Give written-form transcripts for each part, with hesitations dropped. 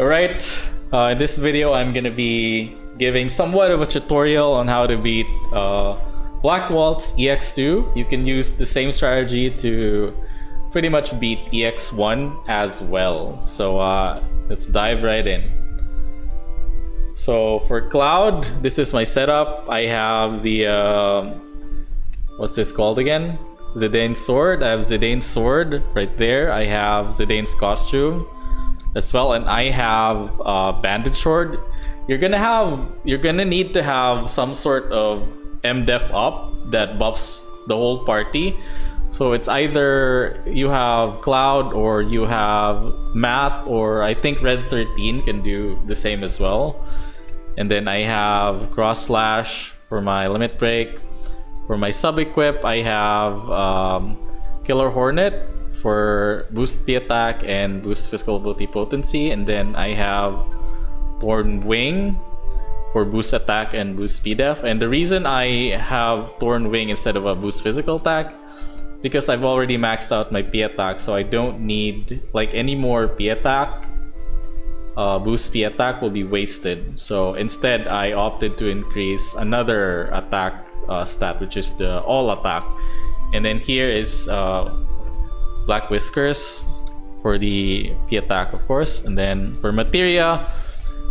Alright, in this video I'm gonna be giving somewhat of a tutorial on how to beat Black Waltz EX2. You can use the same strategy to pretty much beat EX1 as well. So let's dive right in. So for Cloud, this is my setup. I have the what's this called again? Zidane's sword. I have Zidane's sword right there. I have Zidane's costume as well, and I have bandage sword. You're gonna need to have some sort of MDef up that buffs the whole party. So it's either you have Cloud or you have Matt, or I think Red 13 can do the same as well. And then I have Cross Slash for my limit break. For my sub equip, I have Killer Hornet for boost P attack and boost physical ability potency, and then I have Thorn Wing for boost attack and boost speed def. And the reason I have Thorn Wing instead of a boost physical attack, because I've already maxed out my P attack, so I don't need like any more P attack. Boost P attack will be wasted, so instead I opted to increase another attack stat, which is the all attack. And then here is Black Whiskers for the P attack, of course. And then for materia,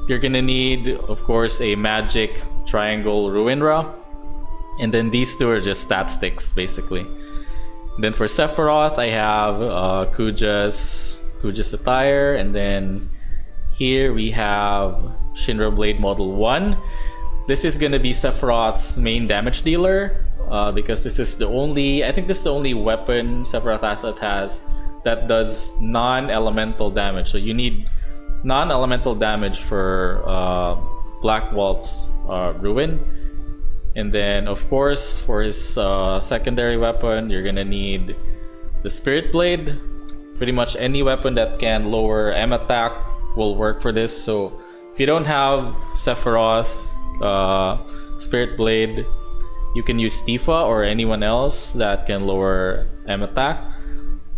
you're gonna need, of course, a magic triangle Ruinra, and then these two are just stat sticks basically. And then for Sephiroth, I have Kuja's attire, and then here we have Shinra Blade Model 1. This is gonna be Sephiroth's main damage dealer, because this is the only, I think this is the only weapon Sephiroth asset has that does non-elemental damage. So you need non-elemental damage for Black Waltz Ruin. And then of course for his secondary weapon, you're gonna need the Spirit Blade. Pretty much any weapon that can lower M attack will work for this. So if you don't have Sephiroth's Spirit Blade, you can use Tifa or anyone else that can lower M attack.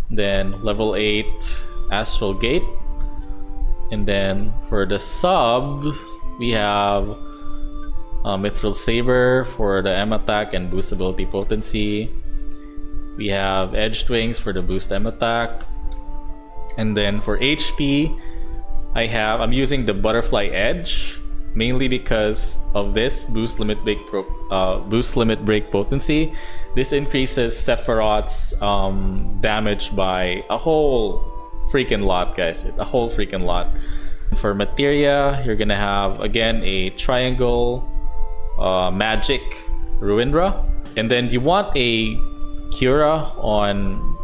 Then level 8 Astral Gate. And then for the sub, we have Mithril Saber for the M attack and boost ability potency. We have Edged Wings for the boost M attack. And then for HP, I'm using the Butterfly Edge, mainly because of this boost limit break potency. This increases Sephiroth's damage by a whole freaking lot, guys. A whole freaking lot. For materia, you're gonna have again a triangle magic Ruinra, and then you want a Cura on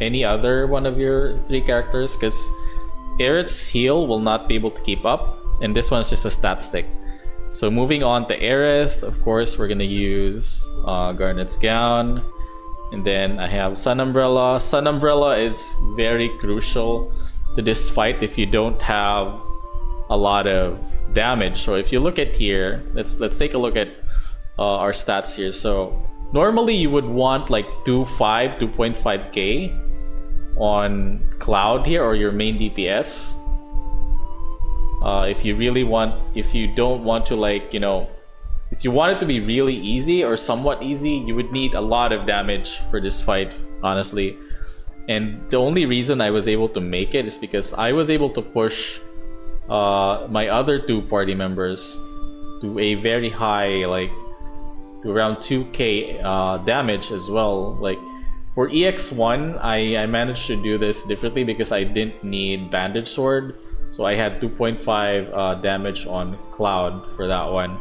any other one of your 3 characters, because Aerith's heal will not be able to keep up, and this one's just a stat stick. So moving on to Aerith, of course we're gonna use Garnet's Gown, and then I have Sun Umbrella. Sun Umbrella is very crucial to this fight if you don't have a lot of damage. So if you look at here, let's take a look at our stats here. So normally you would want like 2.5k on Cloud here, or your main DPS. If you don't want to, like, you know, if you want it to be really easy or somewhat easy, you would need a lot of damage for this fight, honestly. And the only reason I was able to make it is because I was able to push my other 2 party members to a very high, like to around 2k damage as well. Like for EX1, I managed to do this differently because I didn't need Bandage Sword. So I had 2.5 damage on Cloud for that one.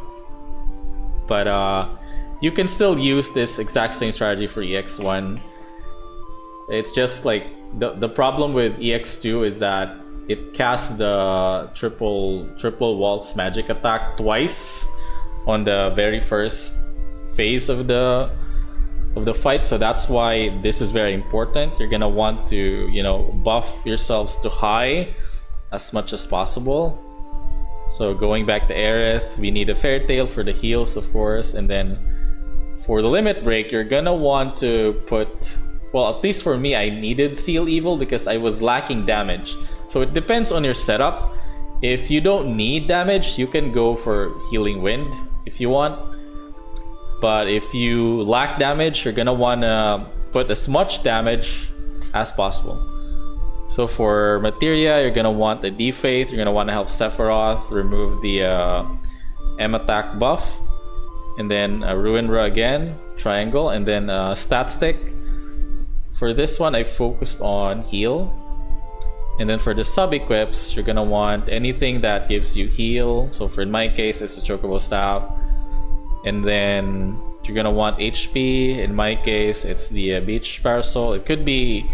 But you can still use this exact same strategy for EX1. It's just like the problem with EX2 is that it casts the triple Waltz magic attack twice on the very first phase of the fight. So that's why this is very important. You're gonna want to, you know, buff yourselves to high as much as possible. So going back to Aerith, we need a Fairy Tail for the heals, of course, and then for the limit break, you're gonna want to put, well, at least for me, I needed Seal Evil because I was lacking damage. So it depends on your setup. If you don't need damage, you can go for Healing Wind if you want. But if you lack damage, you're gonna wanna put as much damage as possible. So for Materia, you're gonna want the Defaith, you're gonna wanna help Sephiroth remove the M attack buff. And then Ruinra again, Triangle, and then Stat Stick. For this one, I focused on Heal. And then for the sub-equips, you're gonna want anything that gives you heal. So for in my case, it's the Chocobo Staff. And then you're gonna want HP. In my case, it's the Beach Parasol. It could be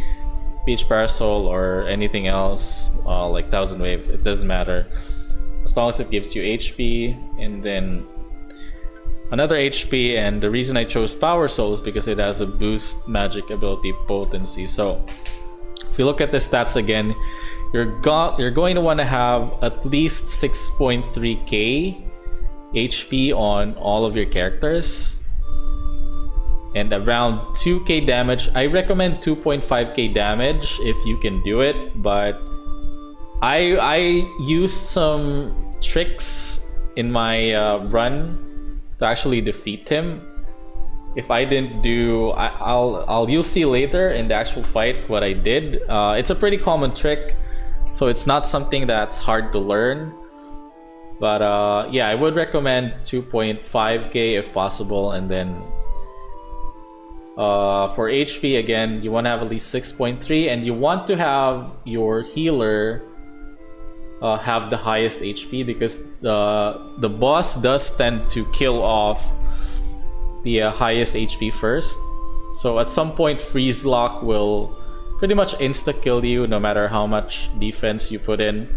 Beach Parasol or anything else, like Thousand Waves. It doesn't matter. As long as it gives you HP. And then another HP. And the reason I chose Power Soul is because it has a boost magic ability potency. So if you look at the stats again, you're going to want to have at least 6.3k HP on all of your characters and around 2k damage. I recommend 2.5k damage if you can do it, but I used some tricks in my run to actually defeat him. If I didn't do, you'll see later in the actual fight what I did. It's a pretty common trick, so it's not something that's hard to learn. But yeah, I would recommend 2.5k if possible. And then for HP again, you want to have at least 6.3, and you want to have your healer have the highest HP, because the boss does tend to kill off the highest HP first. So at some point, Freeze Lock will pretty much insta-kill you no matter how much defense you put in.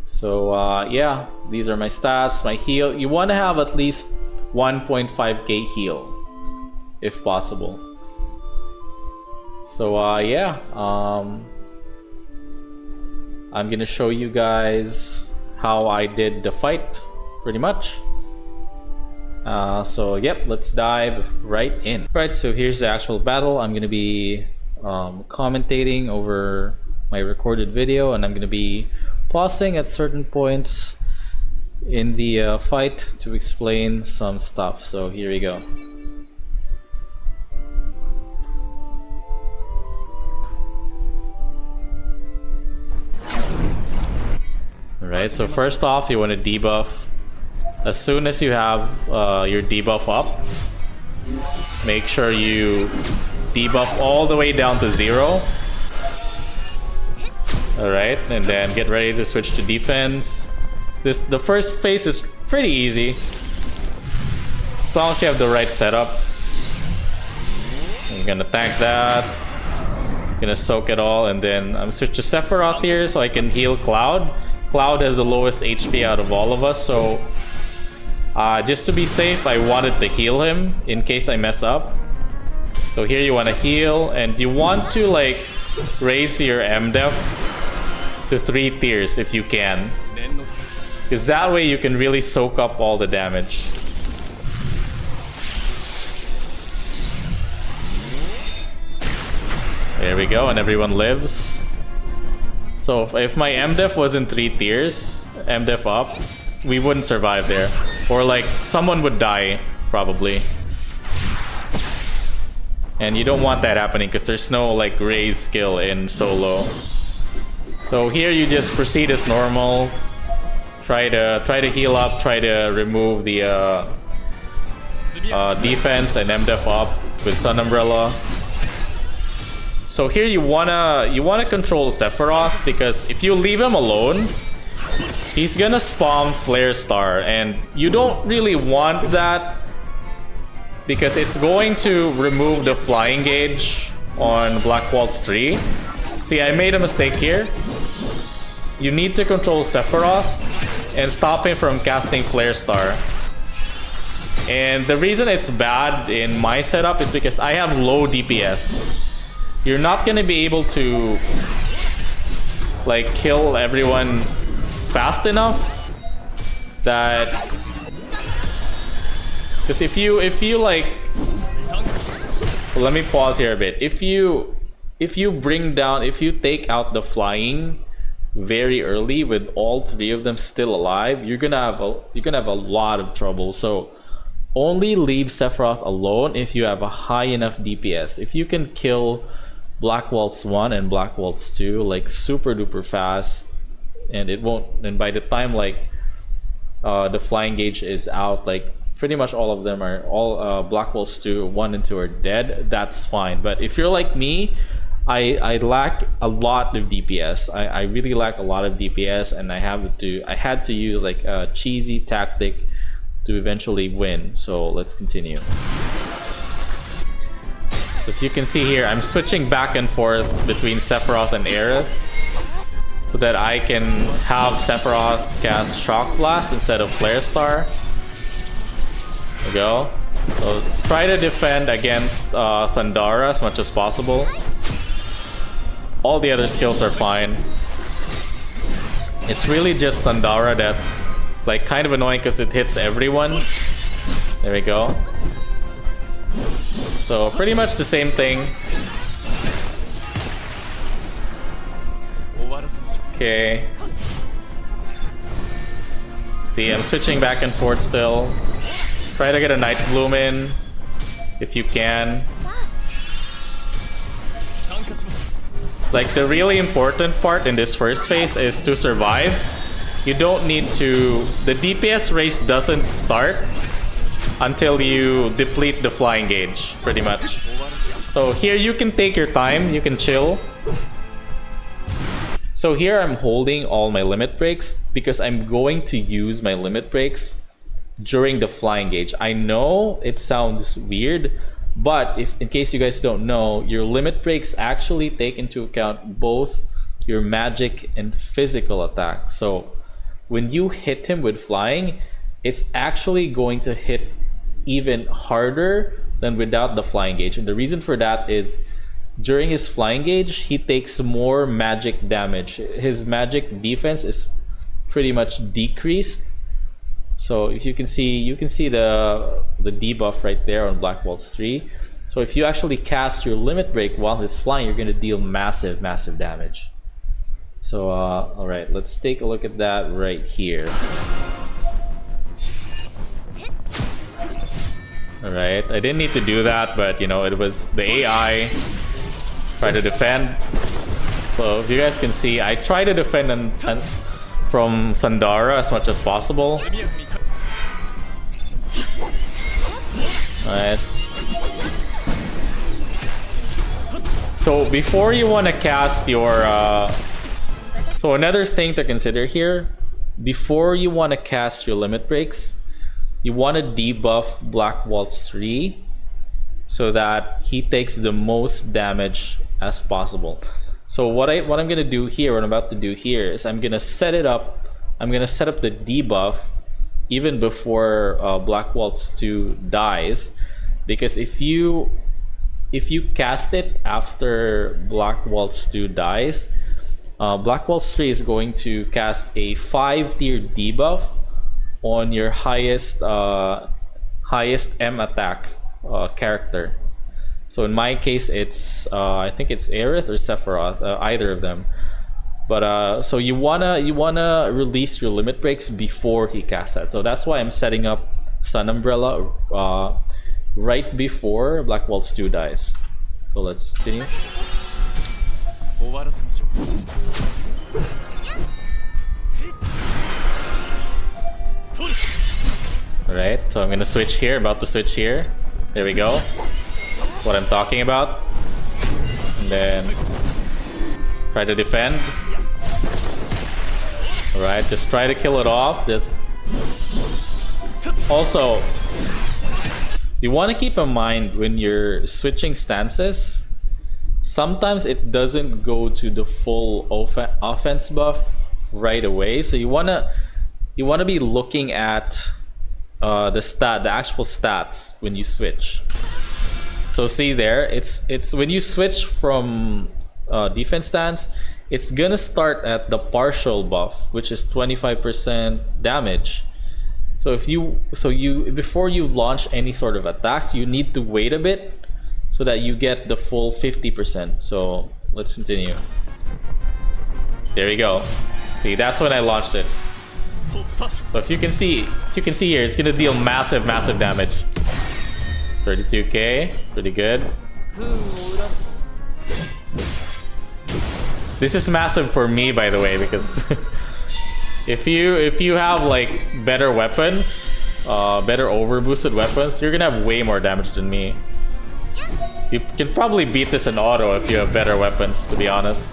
So yeah, these are my stats. My heal, you want to have at least 1.5k heal if possible. So yeah, I'm gonna show you guys how I did the fight pretty much. So yep, let's dive right in. Right, so here's the actual battle. I'm gonna be commentating over my recorded video, and I'm gonna be pausing at certain points in the fight to explain some stuff. So here we go. Alright, so first off, you want to debuff. As soon as you have your debuff up, make sure you debuff all the way down to 0. Alright, and then get ready to switch to defense. The first phase is pretty easy, as long as you have the right setup. You're gonna tank that, gonna soak it all, and then I'm switched to Sephiroth here so I can heal Cloud. Cloud has the lowest HP out of all of us, so just to be safe, I wanted to heal him in case I mess up. So here you want to heal, and you want to like raise your MDef to 3 tiers if you can, because that way you can really soak up all the damage. There we go, and everyone lives. So if my MDef was in 3 tiers, MDef up, we wouldn't survive there. Or like, someone would die, probably. And you don't want that happening, because there's no like raise skill in solo. So here you just proceed as normal. Try to heal up, try to remove the defense and MDef up with Sun Umbrella. So here you wanna control Sephiroth, because if you leave him alone, he's gonna spam Flare Star, and you don't really want that because it's going to remove the flying gauge on Black Waltz 3. See, I made a mistake here. You need to control Sephiroth and stop him from casting Flare Star. And the reason it's bad in my setup is because I have low DPS. You're not gonna be able to like kill everyone fast enough that, because if you like, well, let me pause here a bit. If you take out the flying very early with all three of them still alive, you're gonna have a lot of trouble. So only leave Sephiroth alone if you have a high enough DPS. If you can kill Black Waltz 1 and Black Waltz 2 like super duper fast, and it won't, and by the time like the flying gauge is out, like pretty much all of them are all Black Waltz 2, 1 and 2 are dead, that's fine. But if you're like me, I lack a lot of DPS. I really lack a lot of DPS, and I had to use like a cheesy tactic to eventually win. So let's continue. As you can see here, I'm switching back and forth between Sephiroth and Aerith so that I can have Sephiroth cast Shock Blast instead of Flare Star. There we go. So try to defend against Thundara as much as possible. All the other skills are fine. It's really just Thundara that's like kind of annoying because it hits everyone. There we go. So pretty much the same thing. Okay. See, I'm switching back and forth still. Try to get a Night Bloom in if you can. Like, the really important part in this first phase is to survive. You don't need to... The DPS race doesn't start until you deplete the flying gauge, pretty much. So here you can take your time, you can chill. So here I'm holding all my limit breaks because I'm going to use my limit breaks during the flying gauge. I know it sounds weird, but if in case you guys don't know, your limit breaks actually take into account both your magic and physical attack. So when you hit him with flying, it's actually going to hit even harder than without the flying gauge. And the reason for that is during his flying gauge, he takes more magic damage. His magic defense is pretty much decreased. So if you can see the debuff right there on Black Waltz 3. So if you actually cast your limit break while he's flying, you're going to deal massive damage. So all right, let's take a look at that right here. All right, I didn't need to do that, but you know, it was the AI try to defend. So if you guys can see, I try to defend from Thundara as much as possible. Alright. So before you want to cast your... So another thing to consider here, before you want to cast your limit breaks, you want to debuff Black Waltz 3 so that he takes the most damage as possible. So what I'm gonna do here, what I'm about to do here is I'm gonna set it up. I'm gonna set up the debuff even before Black Waltz 2 dies, because if you cast it after Black Waltz 2 dies, Black Waltz 3 is going to cast a 5-tier debuff on your highest M attack character. So in my case, it's I think it's Aerith or Sephiroth, either of them. But so you wanna release your limit breaks before he casts that. So that's why I'm setting up Sun Umbrella right before Black Waltz 2 dies. So let's continue. Alright, so I'm gonna switch here, about to switch here. There we go. What I'm talking about. And then try to defend. Alright, just try to kill it off. Just also, you want to keep in mind when you're switching stances, sometimes it doesn't go to the full offense buff right away. So you wanna be looking at the actual stats when you switch. So see there, it's when you switch from defense stance, it's gonna start at the partial buff, which is 25% damage. So before you launch any sort of attacks, you need to wait a bit so that you get the full 50%. So let's continue. There we go. See, that's when I launched it. So if you can see here, it's gonna deal massive damage. 32k, pretty good. This is massive for me, by the way, because if you have like better weapons, better overboosted weapons, you're gonna have way more damage than me. You can probably beat this in auto if you have better weapons, to be honest.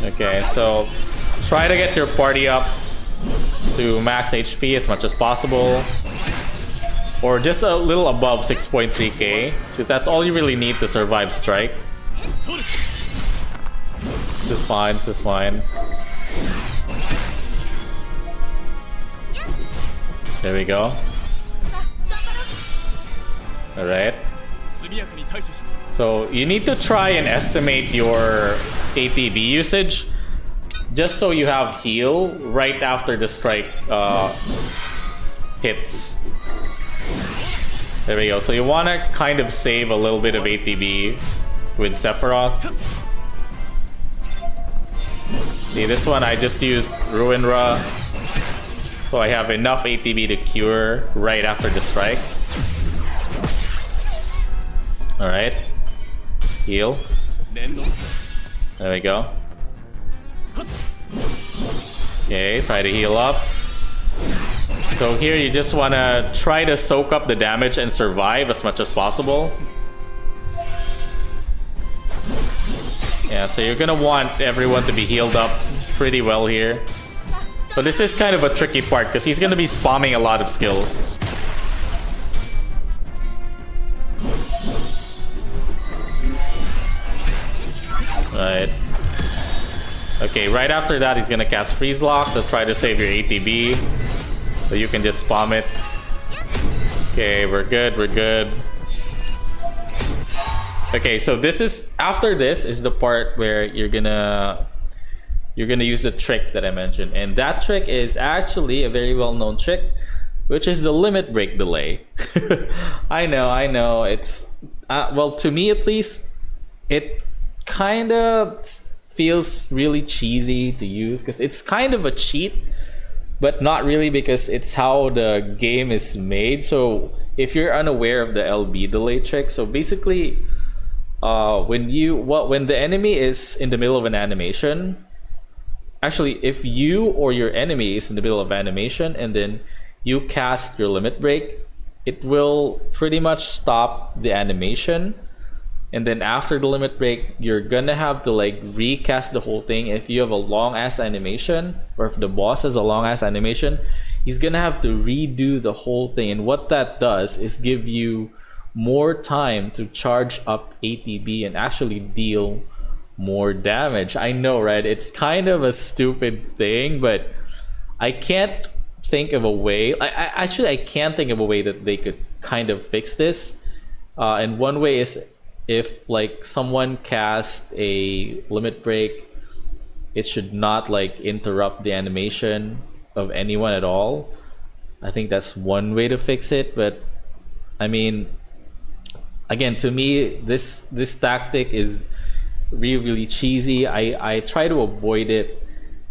Okay, so try to get your party up to max HP as much as possible, or just a little above 6.3k, because that's all you really need to survive strike. This is fine, this is fine. There we go. Alright. So you need to try and estimate your ATB usage, just so you have heal right after the strike hits. There we go. So you want to kind of save a little bit of ATB with Sephiroth. See, this one I just used Ruinra, so I have enough ATB to cure right after the strike. Alright. Heal. There we go. Okay, try to heal up. So here you just want to try to soak up the damage and survive as much as possible. Yeah, so you're gonna want everyone to be healed up pretty well here. So this is kind of a tricky part because he's gonna be spamming a lot of skills. Right. Okay, right after that he's gonna cast Freeze Lock, so try to save your ATB so you can just spam it. Okay, we're good, we're good. Okay, so this is, after this is the part where you're gonna use the trick that I mentioned, and that trick is actually a very well-known trick, which is the limit break delay. I know, it's well, to me at least, it kind of feels really cheesy to use because it's kind of a cheat, but not really, because it's how the game is made. So if you're unaware of the LB delay trick, so basically when the enemy is in the middle of an animation, actually if you or your enemy is in the middle of animation and then you cast your limit break, it will pretty much stop the animation. And then after the limit break, you're gonna have to like recast the whole thing. If you have a long ass animation, or if the boss has a long ass animation, he's gonna have to redo the whole thing. And what that does is give you more time to charge up ATB and actually deal more damage. I know, right? It's kind of a stupid thing, but I can't think of a way. I can't think of a way that they could kind of fix this. And one way is, if like someone casts a limit break, it should not like interrupt the animation of anyone at all. I think that's one way to fix it, but I mean, again, to me, this tactic is really cheesy. I try to avoid it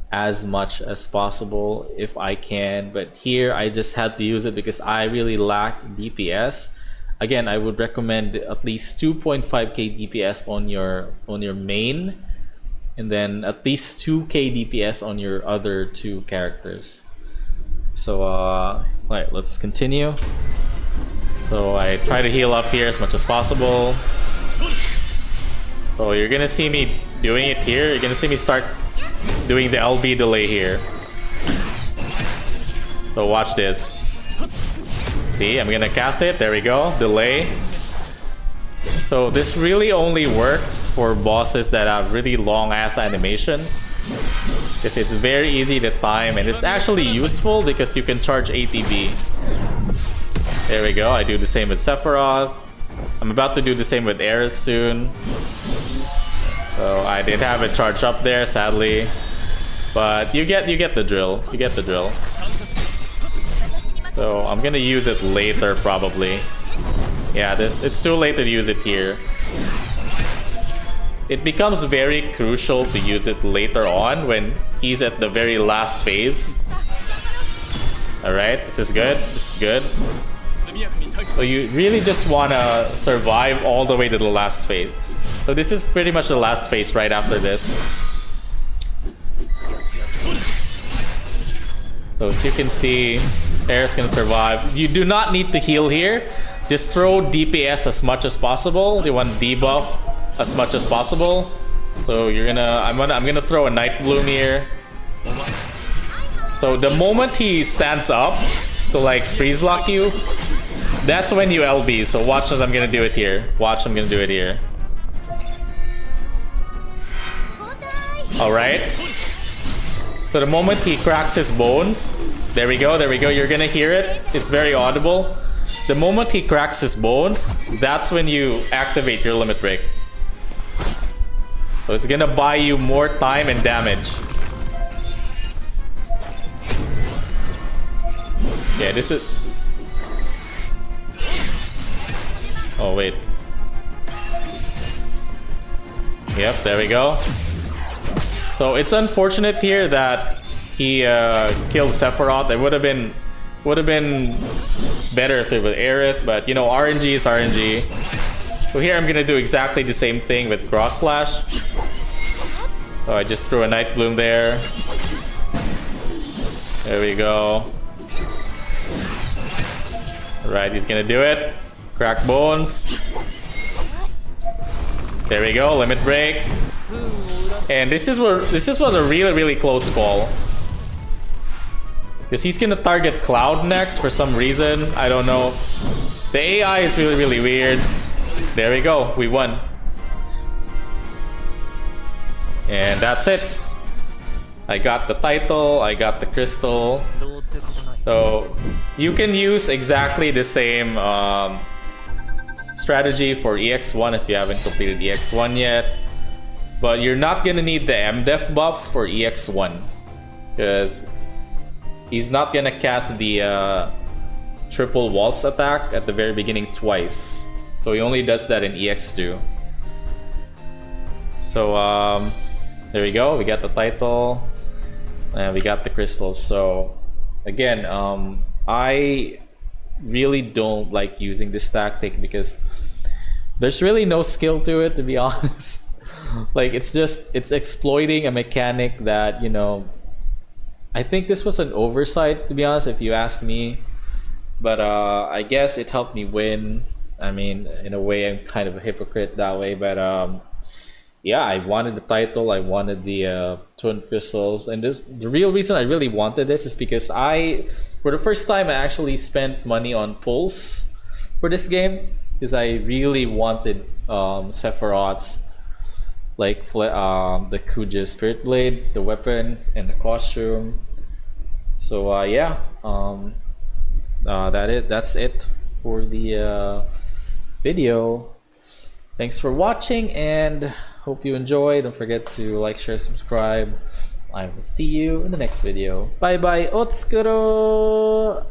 as much as possible if I can, but here I just had to use it because I really lack DPS. Again, I would recommend at least 2.5k DPS on your main, and then at least 2k DPS on your other two characters. So alright, let's continue. So I try to heal up here as much as possible. So you're gonna see me doing it here. You're gonna see me start doing the LB delay here. So watch this. See, I'm gonna cast it. There we go. Delay. So this really only works for bosses that have really long ass animations, because it's very easy to time, and it's actually useful because you can charge ATB. There we go. I do the same with Sephiroth. I'm about to do the same with Aerith soon. So I did have it charged up there, sadly, but you get the drill. You get the drill. So I'm gonna use it later probably. Yeah, it's too late to use it here. it becomes very crucial to use it later on when he's at the very last phase. Alright, this is good. This is good. So you really just want to survive all the way to the last phase. So this is pretty much the last phase right after this. So as you can see, Air's gonna survive. You do not need to heal here. Just throw DPS as much as possible. You want debuff as much as possible. So you're gonna, I'm gonna throw a Night Bloom here. So the moment he stands up to like freeze lock you, that's when you LB. So watch as I'm gonna do it here. Watch, I'm gonna do it here. Alright. So the moment he cracks his bones, there we go, there we go. You're gonna hear it. It's very audible. The moment he cracks his bones, that's when you activate your limit break. So it's gonna buy you more time and damage. Yeah, this is... Oh, wait. Yep, there we go. So it's unfortunate here that he killed Sephiroth. It would have been better if it would air it, but you know, RNG is RNG. So here I'm gonna do exactly the same thing with Cross Slash. So I just threw a Night Bloom there. There we go. Alright, he's gonna do it. Crack bones. There we go, limit break. And this was a really close call. Because he's gonna target Cloud next for some reason. I don't know. The AI is really weird. There we go, we won. And that's it. I got the title, I got the crystal. So you can use exactly the same strategy for EX1 if you haven't completed EX1 yet. But you're not gonna need the MDef buff for EX1 because he's not gonna cast the triple Waltz attack at the very beginning twice. So he only does that in EX2. So there we go, we got the title and we got the crystals. So again, I really don't like using this tactic because there's really no skill to it, to be honest. Like it's exploiting a mechanic that, you know, I think this was an oversight, to be honest, if you ask me. But I guess it helped me win. I mean, in a way, I'm kind of a hypocrite that way. But yeah, I wanted the title. I wanted the Twin Crystals. And the real reason I really wanted this is because for the first time, I actually spent money on pulls for this game. Because I really wanted Sephiroth's, like the Kuja Spirit Blade, the weapon, and the costume. So yeah, that's it for the video. Thanks for watching and hope you enjoy. Don't forget to like, share, subscribe. I will see you in the next video. Bye bye. Otsukuro!